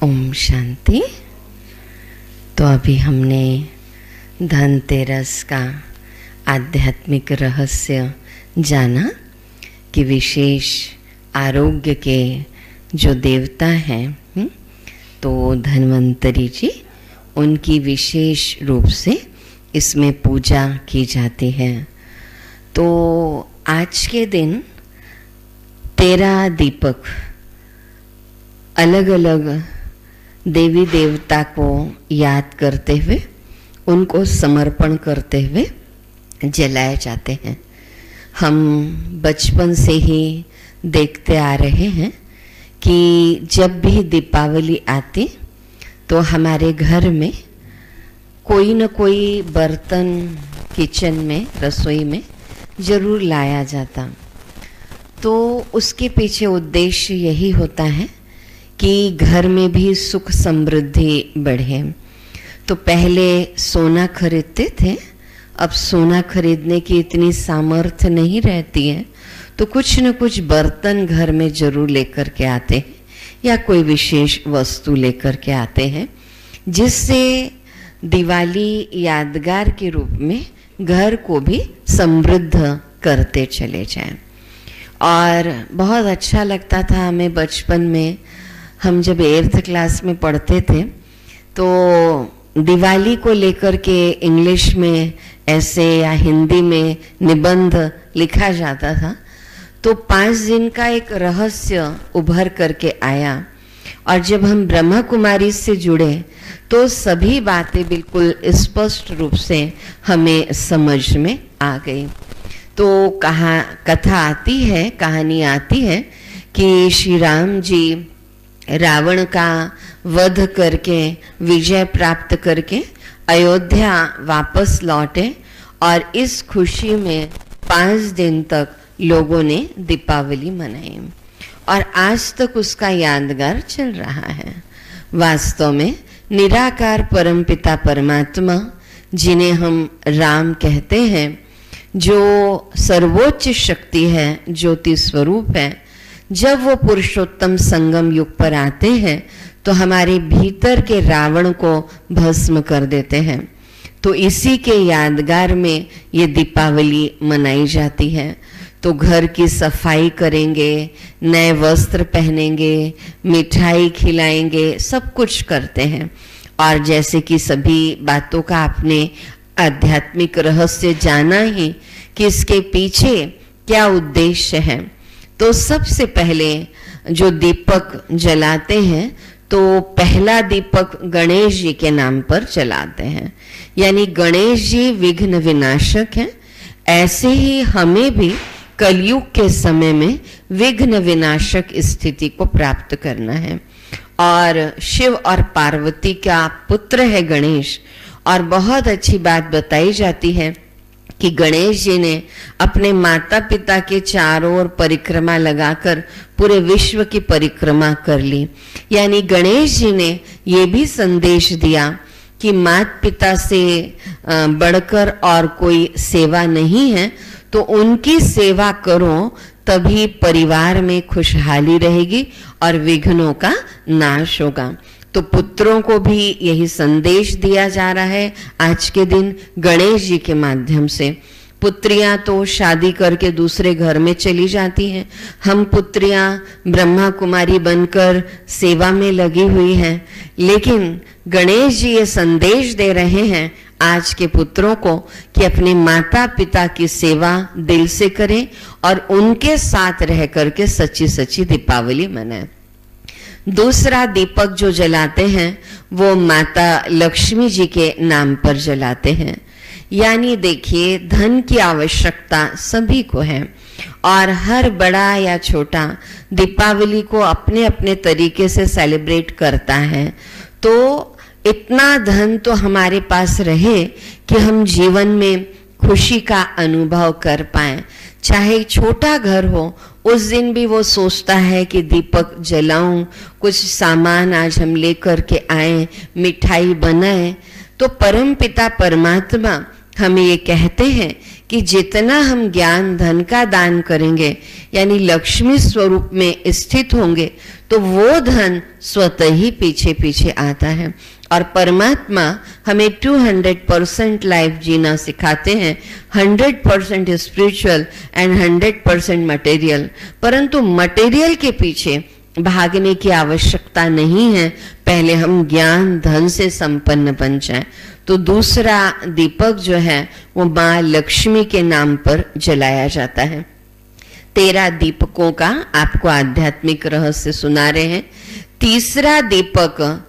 ओम शांति। तो अभी हमने धनतेरस का आध्यात्मिक रहस्य जाना कि विशेष आरोग्य के जो देवता हैं तो धन्वंतरी जी, उनकी विशेष रूप से इसमें पूजा की जाती है। तो आज के दिन 13 दीपक अलग अलग देवी देवता को याद करते हुए, उनको समर्पण करते हुए जलाए जाते हैं। हम बचपन से ही देखते आ रहे हैं कि जब भी दीपावली आती तो हमारे घर में कोई न कोई बर्तन किचन में, रसोई में ज़रूर लाया जाता। तो उसके पीछे उद्देश्य यही होता है कि घर में भी सुख समृद्धि बढ़े। तो पहले सोना खरीदते थे, अब सोना खरीदने की इतनी सामर्थ्य नहीं रहती है, तो कुछ न कुछ बर्तन घर में जरूर लेकर के आते हैं या कोई विशेष वस्तु लेकर के आते हैं, जिससे दिवाली यादगार के रूप में घर को भी समृद्ध करते चले जाएं। और बहुत अच्छा लगता था हमें बचपन में। हम जब 8th क्लास में पढ़ते थे तो दिवाली को लेकर के इंग्लिश में ऐसे या हिंदी में निबंध लिखा जाता था। तो 5 दिन का एक रहस्य उभर करके आया, और जब हम ब्रह्मा कुमारी से जुड़े तो सभी बातें बिल्कुल स्पष्ट रूप से हमें समझ में आ गई। तो कथा आती है, कहानी आती है कि श्री राम जी रावण का वध करके, विजय प्राप्त करके अयोध्या वापस लौटे, और इस खुशी में 5 दिन तक लोगों ने दीपावली मनाई, और आज तक उसका यादगार चल रहा है। वास्तव में निराकार परमपिता परमात्मा, जिन्हें हम राम कहते हैं, जो सर्वोच्च शक्ति है, ज्योति स्वरूप है, जब वो पुरुषोत्तम संगम युग पर आते हैं तो हमारे भीतर के रावण को भस्म कर देते हैं। तो इसी के यादगार में ये दीपावली मनाई जाती है। तो घर की सफाई करेंगे, नए वस्त्र पहनेंगे, मिठाई खिलाएंगे, सब कुछ करते हैं। और जैसे कि सभी बातों का आपने आध्यात्मिक रहस्य जाना ही कि इसके पीछे क्या उद्देश्य है। तो सबसे पहले जो दीपक जलाते हैं तो पहला दीपक गणेश जी के नाम पर जलाते हैं, यानी गणेश जी विघ्न विनाशक हैं। ऐसे ही हमें भी कलयुग के समय में विघ्न विनाशक स्थिति को प्राप्त करना है। और शिव और पार्वती का पुत्र है गणेश। और बहुत अच्छी बात बताई जाती है कि गणेश जी ने अपने माता पिता के चारों ओर परिक्रमा लगाकर पूरे विश्व की परिक्रमा कर ली। यानी गणेश जी ने ये भी संदेश दिया कि माता पिता से बढ़कर और कोई सेवा नहीं है, तो उनकी सेवा करो, तभी परिवार में खुशहाली रहेगी और विघ्नों का नाश होगा। तो पुत्रों को भी यही संदेश दिया जा रहा है आज के दिन गणेश जी के माध्यम से। पुत्रियां तो शादी करके दूसरे घर में चली जाती हैं, हम पुत्रियां ब्रह्मा कुमारी बनकर सेवा में लगी हुई हैं। लेकिन गणेश जी ये संदेश दे रहे हैं आज के पुत्रों को कि अपने माता पिता की सेवा दिल से करें और उनके साथ रह करके सच्ची सच्ची दीपावली मनाएं। दूसरा दीपक जो जलाते हैं वो माता लक्ष्मी जी के नाम पर जलाते हैं। यानी देखिए, धन की आवश्यकता सभी को है, और हर बड़ा या छोटा दीपावली को अपने अपने तरीके से सेलिब्रेट करता है। तो इतना धन तो हमारे पास रहे कि हम जीवन में खुशी का अनुभव कर पाएं। चाहे छोटा घर हो, उस दिन भी वो सोचता है कि दीपक जलाऊं, कुछ सामान आज हम लेकर के आए, मिठाई बनाएं। तो परम पिता परमात्मा हमें ये कहते हैं कि जितना हम ज्ञान धन का दान करेंगे, यानी लक्ष्मी स्वरूप में स्थित होंगे, तो वो धन स्वतः ही पीछे पीछे आता है। और परमात्मा हमें 200% लाइफ जीना सिखाते हैं, 100% स्पिरिचुअल एंड 100% मटेरियल। परंतु मटेरियल के पीछे भागने की आवश्यकता नहीं है, पहले हम ज्ञान धन से संपन्न बन जाएं। तो दूसरा दीपक जो है वो माँ लक्ष्मी के नाम पर जलाया जाता है। 13 दीपकों का आपको आध्यात्मिक रहस्य सुना रहे हैं। तीसरा दीपक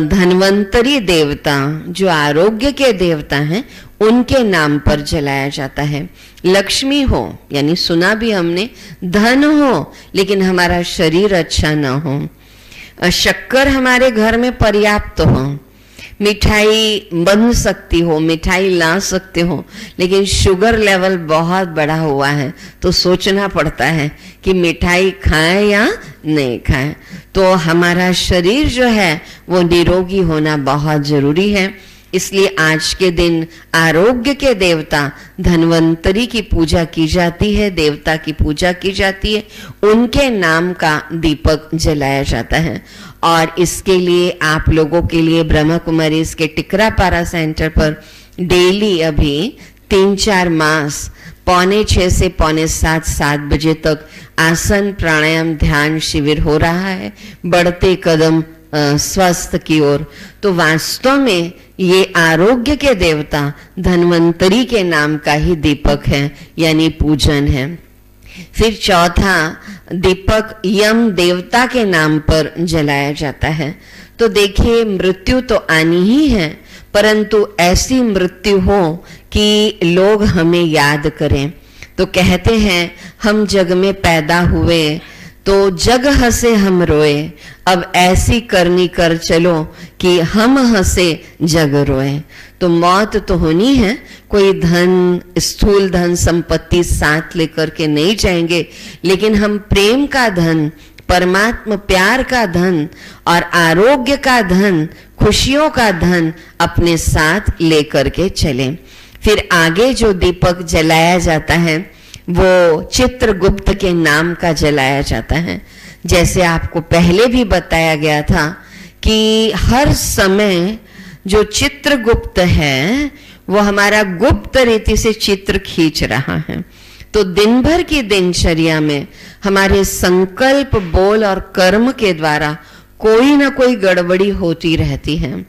धन्वंतरी देवता, जो आरोग्य के देवता हैं, उनके नाम पर जलाया जाता है। लक्ष्मी हो, यानी सुना भी हमने, धन हो लेकिन हमारा शरीर अच्छा ना हो, शक्कर हमारे घर में पर्याप्त हो, मिठाई बन सकती हो, मिठाई ला सकते हो, लेकिन शुगर लेवल बहुत बड़ा हुआ है तो सोचना पड़ता है कि मिठाई खाएं या नहीं खाएं। तो हमारा शरीर जो है वो निरोगी होना बहुत जरूरी है। इसलिए आज के दिन आरोग्य के देवता धन्वंतरी की पूजा की जाती है, देवता की पूजा की जाती है, उनके नाम का दीपक जलाया जाता है। और इसके लिए आप लोगों के लिए ब्रह्मा कुमारी के टिकरापारा सेंटर पर डेली अभी 3-4 मास 6:45 से 6:45 7 बजे तक आसन प्राणायाम ध्यान शिविर हो रहा है, बढ़ते कदम स्वस्थ की ओर। तो वास्तव में ये आरोग्य के देवता धन्वंतरी के नाम का ही दीपक है, यानी पूजन है। फिर चौथा दीपक यम देवता के नाम पर जलाया जाता है। तो देखिए, मृत्यु तो आनी ही है, परंतु ऐसी मृत्यु हो कि लोग हमें याद करें। तो कहते हैं, हम जग में पैदा हुए तो जग हंसे हम रोए, अब ऐसी करनी कर चलो कि हम हंसे जग रोए। तो मौत तो होनी है, कोई धन, स्थूल धन संपत्ति साथ लेकर के नहीं जाएंगे, लेकिन हम प्रेम का धन, परमात्मा प्यार का धन और आरोग्य का धन, खुशियों का धन अपने साथ लेकर के चलें। फिर आगे जो दीपक जलाया जाता है वो चित्रगुप्त के नाम का जलाया जाता है। जैसे आपको पहले भी बताया गया था कि हर समय जो चित्रगुप्त है वो हमारा गुप्त रीति से चित्र खींच रहा है। तो दिन भर की दिनचर्या में हमारे संकल्प, बोल और कर्म के द्वारा कोई ना कोई गड़बड़ी होती रहती है।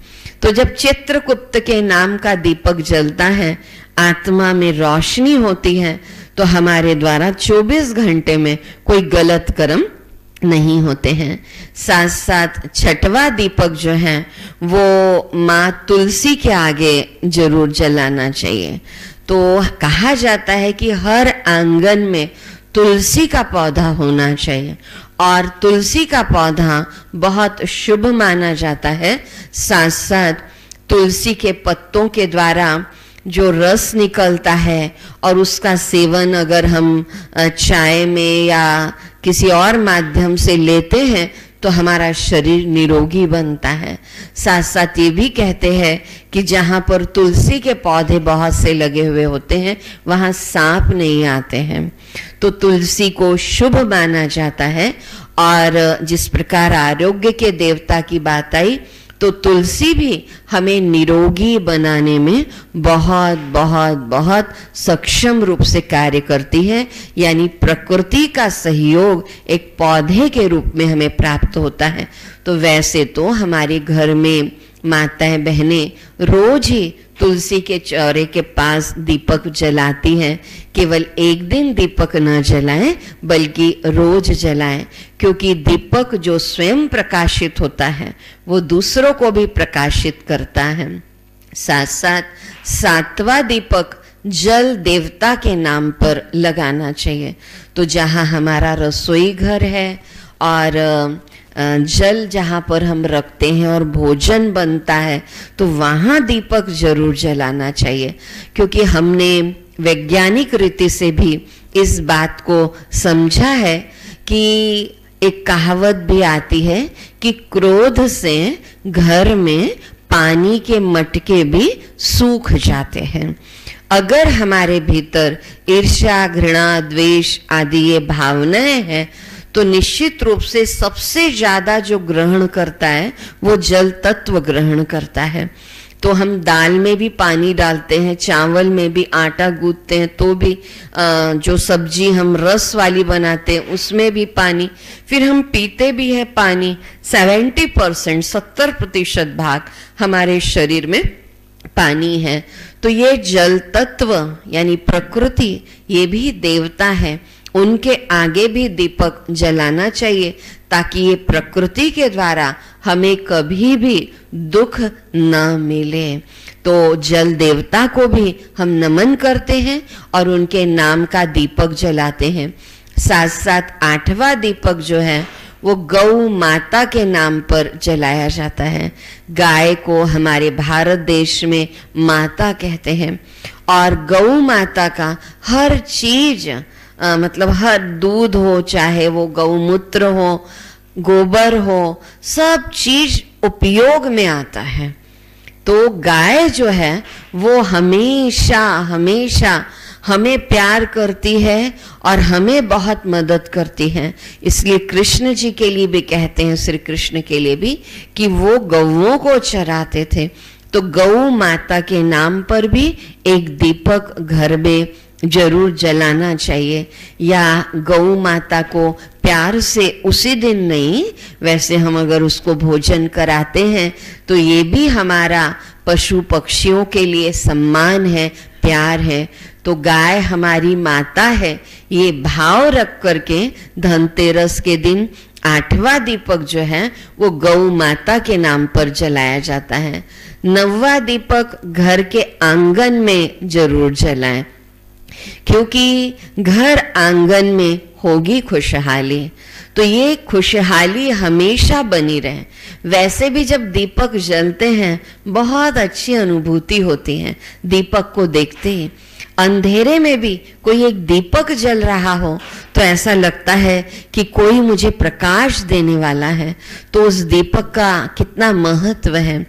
तो जब चित्रगुप्त के नाम का दीपक जलता है, आत्मा में रोशनी होती है, तो हमारे द्वारा 24 घंटे में कोई गलत कर्म नहीं होते हैं। साथ साथ छठवां दीपक जो है वो माँ तुलसी के आगे जरूर जलाना चाहिए। तो कहा जाता है कि हर आंगन में तुलसी का पौधा होना चाहिए और तुलसी का पौधा बहुत शुभ माना जाता है। साथ साथ तुलसी के पत्तों के द्वारा जो रस निकलता है और उसका सेवन अगर हम चाय में या किसी और माध्यम से लेते हैं तो हमारा शरीर निरोगी बनता है। साथ साथ ये भी कहते हैं कि जहाँ पर तुलसी के पौधे बहुत से लगे हुए होते हैं वहाँ सांप नहीं आते हैं। तो तुलसी को शुभ माना जाता है। और जिस प्रकार आरोग्य के देवता की बात आई, तो तुलसी भी हमें निरोगी बनाने में बहुत बहुत बहुत सक्षम रूप से कार्य करती है। यानी प्रकृति का सहयोग एक पौधे के रूप में हमें प्राप्त होता है। तो वैसे तो हमारे घर में माताएं बहनें रोज ही तुलसी के चौरे के पास दीपक जलाती हैं। केवल एक दिन दीपक न जलाएं बल्कि रोज जलाएं, क्योंकि दीपक जो स्वयं प्रकाशित होता है वो दूसरों को भी प्रकाशित करता है। साथ साथ 7वां दीपक जल देवता के नाम पर लगाना चाहिए। तो जहाँ हमारा रसोई घर है और जल जहाँ पर हम रखते हैं और भोजन बनता है तो वहाँ दीपक जरूर जलाना चाहिए, क्योंकि हमने वैज्ञानिक रीति से भी इस बात को समझा है कि एक कहावत भी आती है कि क्रोध से घर में पानी के मटके भी सूख जाते हैं। अगर हमारे भीतर ईर्ष्या, घृणा, द्वेष आदि ये भावनाएं हैं तो निश्चित रूप से सबसे ज्यादा जो ग्रहण करता है वो जल तत्व ग्रहण करता है। तो हम दाल में भी पानी डालते हैं, चावल में भी आटा गूंथते हैं तो भी जो सब्जी हम रस वाली बनाते हैं उसमें भी पानी, फिर हम पीते भी हैं पानी। 70% 70% भाग हमारे शरीर में पानी है। तो ये जल तत्व यानी प्रकृति, ये भी देवता है, उनके आगे भी दीपक जलाना चाहिए ताकि ये प्रकृति के द्वारा हमें कभी भी दुख न मिले। तो जल देवता को भी हम नमन करते हैं और उनके नाम का दीपक जलाते हैं। साथ साथ 8वां दीपक जो है वो गौ माता के नाम पर जलाया जाता है। गाय को हमारे भारत देश में माता कहते हैं और गौ माता का हर चीज मतलब हर दूध हो, चाहे वो गौमूत्र हो, गोबर हो, सब चीज उपयोग में आता है। तो गाय जो है वो हमेशा हमेशा हमें प्यार करती है और हमें बहुत मदद करती है। इसलिए कृष्ण जी के लिए भी कहते हैं, श्री कृष्ण के लिए भी, कि वो गौओं को चराते थे। तो गौ माता के नाम पर भी एक दीपक घर में जरूर जलाना चाहिए। या गौ माता को प्यार से उसी दिन नहीं, वैसे हम अगर उसको भोजन कराते हैं तो ये भी हमारा पशु पक्षियों के लिए सम्मान है, प्यार है। तो गाय हमारी माता है, ये भाव रख करके धनतेरस के दिन 8वां दीपक जो है वो गौ माता के नाम पर जलाया जाता है। 9वां दीपक घर के आंगन में जरूर जलाएं, क्योंकि घर आंगन में होगी खुशहाली, तो ये खुशहाली हमेशा बनी रहे। वैसे भी जब दीपक जलते हैं बहुत अच्छी अनुभूति होती है। दीपक को देखते ही अंधेरे में भी कोई एक दीपक जल रहा हो तो ऐसा लगता है कि कोई मुझे प्रकाश देने वाला है। तो उस दीपक का कितना महत्व है।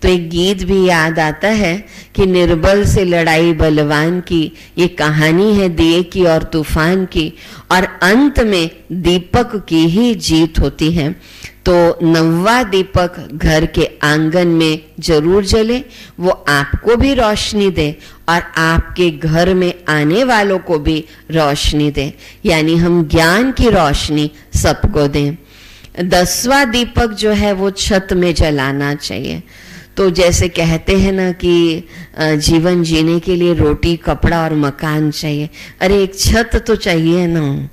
तो एक गीत भी याद आता है कि निर्बल से लड़ाई बलवान की, ये कहानी है दिए की और तूफान की, और अंत में दीपक की ही जीत होती है। तो 9वां दीपक घर के आंगन में जरूर जले, वो आपको भी रोशनी दे और आपके घर में आने वालों को भी रोशनी दे, यानी हम ज्ञान की रोशनी सबको दें। 10वां दीपक जो है वो छत में जलाना चाहिए। तो जैसे कहते हैं ना कि जीवन जीने के लिए रोटी, कपड़ा और मकान चाहिए, अरे एक छत तो चाहिए ना।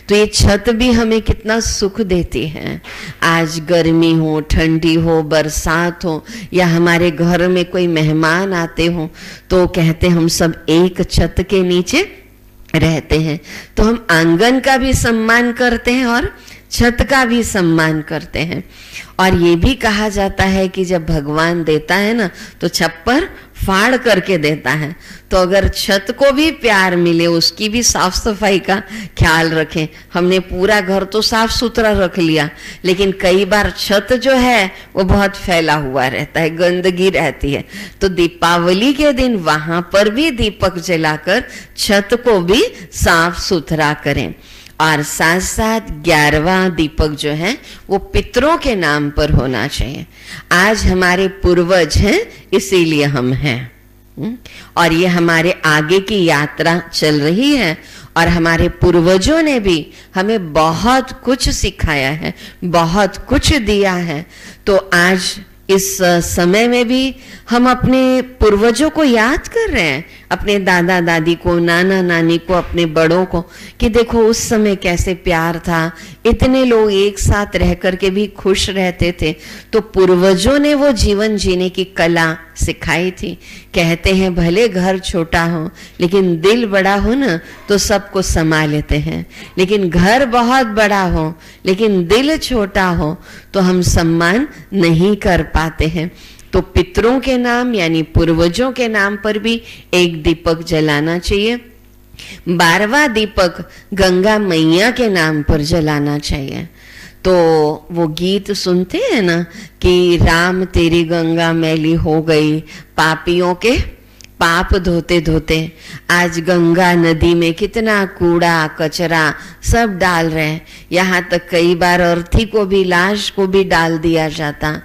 तो ये छत भी हमें कितना सुख देती है। आज गर्मी हो, ठंडी हो, बरसात हो, या हमारे घर में कोई मेहमान आते हो तो कहते हम सब एक छत के नीचे रहते हैं। तो हम आंगन का भी सम्मान करते हैं और छत का भी सम्मान करते हैं। और ये भी कहा जाता है कि जब भगवान देता है ना तो छप्पर फाड़ करके देता है। तो अगर छत को भी प्यार मिले, उसकी भी साफ सफाई का ख्याल रखें। हमने पूरा घर तो साफ सुथरा रख लिया, लेकिन कई बार छत जो है वो बहुत फैला हुआ रहता है, गंदगी रहती है। तो दीपावली के दिन वहां पर भी दीपक जलाकर छत को भी साफ सुथरा करें। और साथ साथ 11वां दीपक जो है वो पितरों के नाम पर होना चाहिए। आज हमारे पूर्वज हैं इसीलिए हम हैं, और ये हमारे आगे की यात्रा चल रही है। और हमारे पूर्वजों ने भी हमें बहुत कुछ सिखाया है, बहुत कुछ दिया है। तो आज इस समय में भी हम अपने पूर्वजों को याद कर रहे हैं, अपने दादा दादी को, नाना नानी को, अपने बड़ों को, कि देखो उस समय कैसे प्यार था, इतने लोग एक साथ रह करके भी खुश रहते थे। तो पूर्वजों ने वो जीवन जीने की कला सिखाई थी। कहते हैं भले घर छोटा हो लेकिन दिल बड़ा हो ना तो सबको समा लेते हैं, लेकिन घर बहुत बड़ा हो लेकिन दिल छोटा हो तो हम सम्मान नहीं कर पाते हैं। तो पितरों के नाम यानी पूर्वजों के नाम पर भी एक दीपक जलाना चाहिए। 12वां दीपक गंगा मैया के नाम पर जलाना चाहिए। तो वो गीत सुनते हैं ना कि राम तेरी गंगा मैली हो गई, पाप धोते धोते आज गंगा नदी में कितना कूड़ा कचरा सब डाल रहे हैं। यहाँ तक कई बार अर्थी को भी, लाश को भी डाल दिया जाता,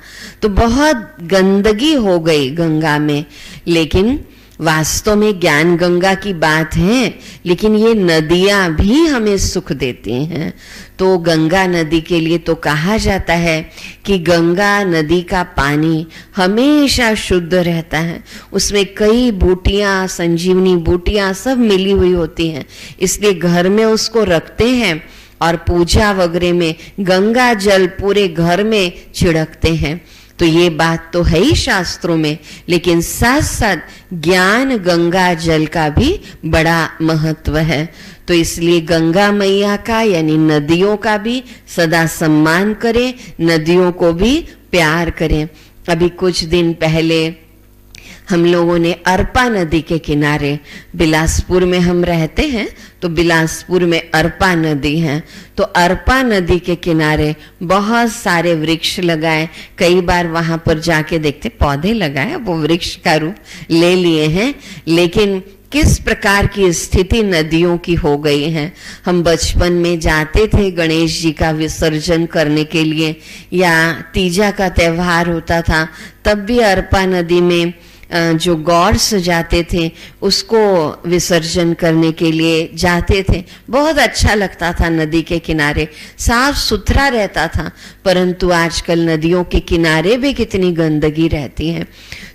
तो बहुत गंदगी हो गई गंगा में। लेकिन वास्तव में ज्ञान गंगा की बात है, लेकिन ये नदियां भी हमें सुख देती हैं। तो गंगा नदी के लिए तो कहा जाता है कि गंगा नदी का पानी हमेशा शुद्ध रहता है, उसमें कई बूटियां, संजीवनी बूटियां सब मिली हुई होती हैं, इसलिए घर में उसको रखते हैं और पूजा वगैरह में गंगा जल पूरे घर में छिड़कते हैं। तो ये बात तो है ही शास्त्रों में, लेकिन साथ साथ ज्ञान गंगा जल का भी बड़ा महत्व है। तो इसलिए गंगा मैया का यानी नदियों का भी सदा सम्मान करें, नदियों को भी प्यार करें। अभी कुछ दिन पहले हम लोगों ने अरपा नदी के किनारे, बिलासपुर में हम रहते हैं तो बिलासपुर में अरपा नदी है, तो अरपा नदी के किनारे बहुत सारे वृक्ष लगाए। कई बार वहां पर जाके देखते पौधे लगाए, वो वृक्ष का रूप ले लिए हैं। लेकिन किस प्रकार की स्थिति नदियों की हो गई है। हम बचपन में जाते थे गणेश जी का विसर्जन करने के लिए, या तीजा का त्योहार होता था तब भी अरपा नदी में जो गौर सजाते थे उसको विसर्जन करने के लिए जाते थे। बहुत अच्छा लगता था, नदी के किनारे साफ सुथरा रहता था। परंतु आजकल नदियों के किनारे भी कितनी गंदगी रहती है।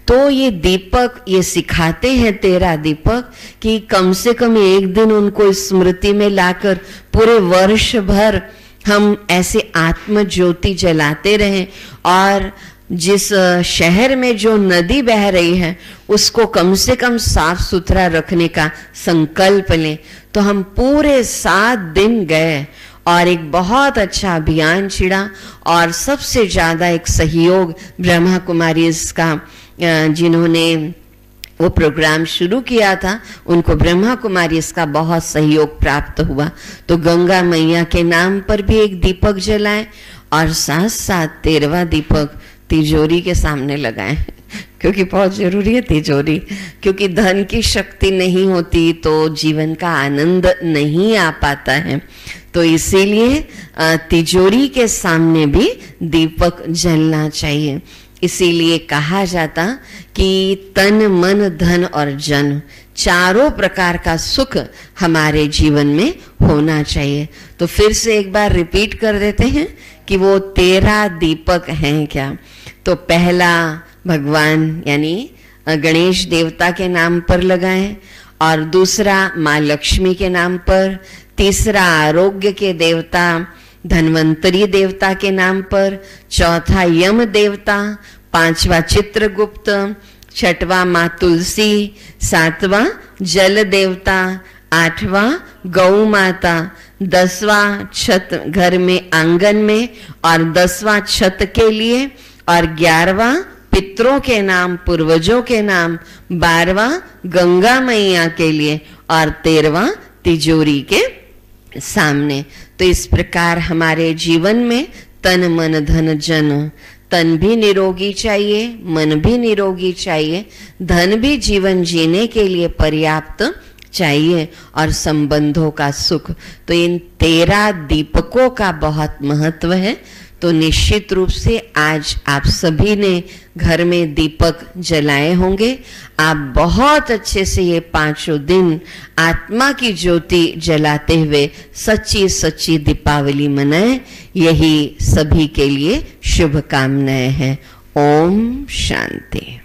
तो ये दीपक ये सिखाते हैं 13 दीपक कि कम से कम एक दिन उनको स्मृति में लाकर पूरे वर्ष भर हम ऐसे आत्म ज्योति जलाते रहें, और जिस शहर में जो नदी बह रही है उसको कम से कम साफ सुथरा रखने का संकल्प लें। तो हम पूरे 7 दिन गए और एक बहुत अच्छा अभियान छिड़ा, और सबसे ज्यादा एक सहयोग ब्रह्मा कुमारी इसका जिन्होंने वो प्रोग्राम शुरू किया था, उनको ब्रह्मा कुमारी इसका बहुत सहयोग प्राप्त हुआ। तो गंगा मैया के नाम पर भी एक दीपक जलाएं, और साथ साथ 13वां दीपक तिजोरी के सामने लगाएं, क्योंकि बहुत जरूरी है तिजोरी, क्योंकि धन की शक्ति नहीं होती तो जीवन का आनंद नहीं आ पाता है। तो इसीलिए तिजोरी के सामने भी दीपक जलना चाहिए। इसीलिए कहा जाता कि तन मन धन और जन चारों प्रकार का सुख हमारे जीवन में होना चाहिए। तो फिर से एक बार रिपीट कर देते हैं कि वो 13 दीपक हैं क्या। तो पहला भगवान यानी गणेश देवता के नाम पर लगाएं, और दूसरा माँ लक्ष्मी के नाम पर, तीसरा आरोग्य के देवता धन्वंतरी देवता के नाम पर, चौथा यम देवता, पांचवा चित्रगुप्त, छठवां माँ तुलसी, सातवां जल देवता, आठवां गौ माता, 10वां छत घर में आंगन में और 10वां छत के लिए, और 11वां पितरों के नाम पूर्वजों के नाम, 12वां गंगा मैया के लिए, और 13वां तिजोरी के सामने। तो इस प्रकार हमारे जीवन में तन मन धन जन, तन भी निरोगी चाहिए, मन भी निरोगी चाहिए, धन भी जीवन जीने के लिए पर्याप्त चाहिए, और संबंधों का सुख। तो इन 13 दीपकों का बहुत महत्व है। तो निश्चित रूप से आज आप सभी ने घर में दीपक जलाए होंगे। आप बहुत अच्छे से ये 5 दिन आत्मा की ज्योति जलाते हुए सच्ची सच्ची दीपावली मनाएं। यही सभी के लिए शुभकामनाएं हैं। ओम शांति।